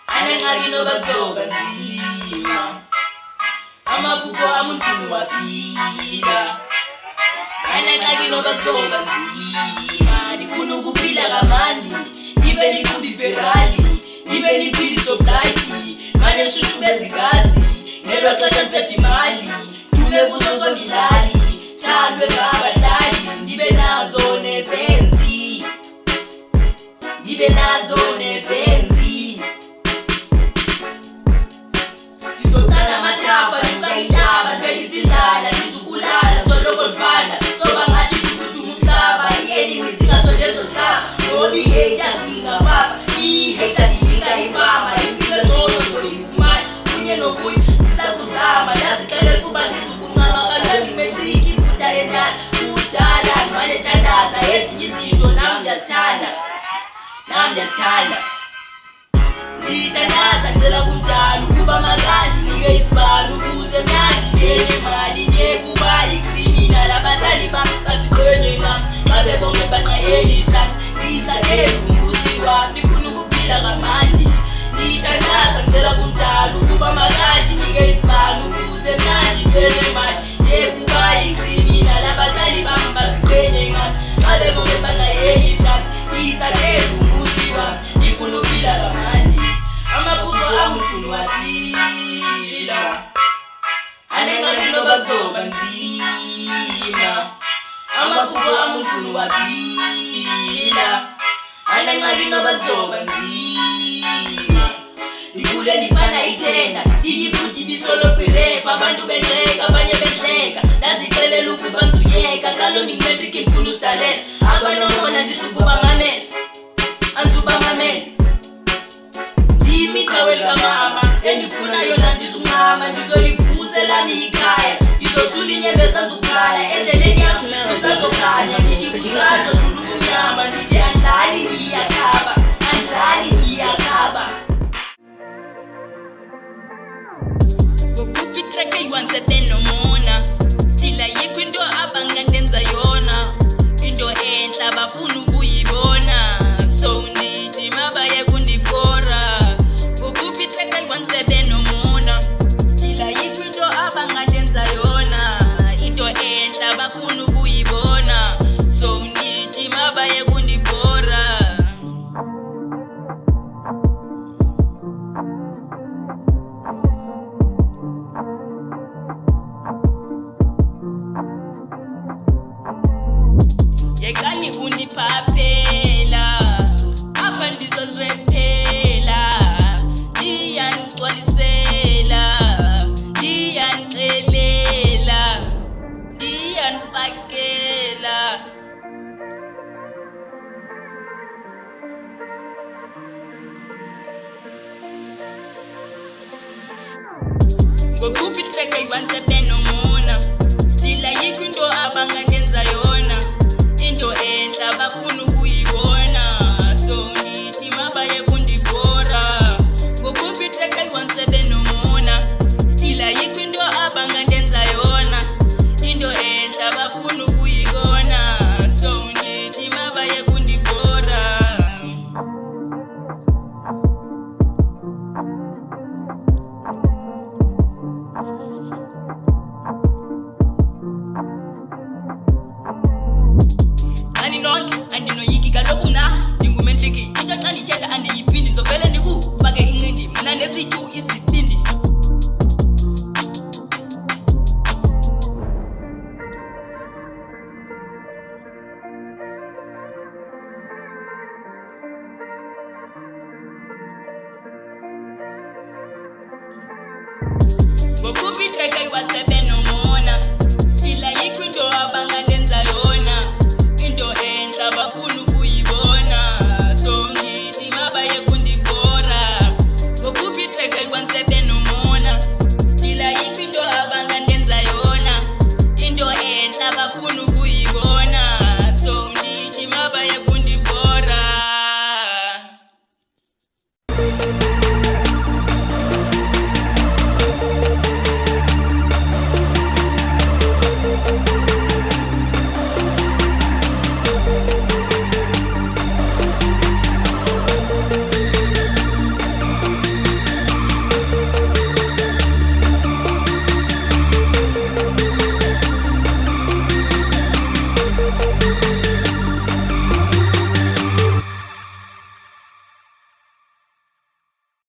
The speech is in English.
anengxaki noba kuzoba nzima amaphupho am ufuna waphila anengxaki noba kuzoba nzima ndifuna ukuphila kamandi ndibe ndiqhuba iferali ndibe ndiphilisa of life mane shushu bezigazi ngelwa xesha ndiphethe imali ndume kuzo zonke ilali thandwe ngabahlali ndibe nazo nebenzi ndizocala amathafa ndikayintaba ndibelisidlala ndizukulala zoloko ndibanda zoba ngathi ndikuthi umhlaba i-enemy zingasotezo zaba ngoba iheyita zingapapa iheyita ndinika imama impilo engcono zoyifumana kunye nokuyo ndisakuzama ndazixelela kuba ndizukuncama kaloku ndimetriki kudala ndimanetandaza ezinye izinto nam ndiyazithanda ndiyitandaza ndicela kumdala ukuba makandi nike isibalo ukuze mnandi ndiyenemali ndiyekuba yikriminal abazali bam baziqwenye ngam babe bonke baqayeli itrust ndiyitlakelunguzi wam ndifuna ukuphila kamandi ndiyitandaza ndicela kumdala ukuba makandi nike isibalo ukuze mnandi ndiyenemali ndiyekuba yikriminal abazali bam baziqwenye ngam babe bonke baqayeli itrust ndiyitlakelunguzi wam ndifuna ukuphila kamandi amaphupho am ufuna waphila anengxaki noba kuzoba nzima amaphupho am ufuna waphila anengxaki noba kuzoba nzima ndikhule ndifana ithenda ndiyifuthi ibisoloko irepa abantu bentleka abanye bentleka ndazixelela ukuba nzuyeka kalo ndingimetriki ndifuna usidalela abanomona ndisukuba mamela anzuba mamela ndiyimiqawe kamama endifuna yona ndizuncama ndizolivusela ikhaya ndizosula inyembeza zukhala endleleni yam ndisazokhanya ndiyibuzazo ndulumnyama ndithi andlali ndiyakhaba ngokuphi itrek eyiwansebe nomona stila yikho into abangandenza yona into entle abafuna ukuyibona so ndithi mabaye kundibhora ngokuphi itrek eyiwansebe nomona stila yikho into abangandenza yona into entle abafuna ukuyibona so ndithi mabaye kundibhora yekani undiphaphela apha ndizozirethela ndiyanigcwalisela ndiyanixelela ndiyanifakela ngokuphi itrek eyiwansebe nomona stila yikho into abangandenza yona into entle abafuna ukuyibona so ndithi mabaye kundibhora ngokuphi itrek eyiwansebe nomona stila yikho into abangandenza yona into entle abafuna ukuyibona so ndithi mabaye kundibhora andinoyiki kaloku mna ndingumentliki into xa ndithetha andiyiphindi ndizovele ndikufake incindi mna nezityu izipindi ngokuphi itrek eyiwansebe nomona stila yikho into abanga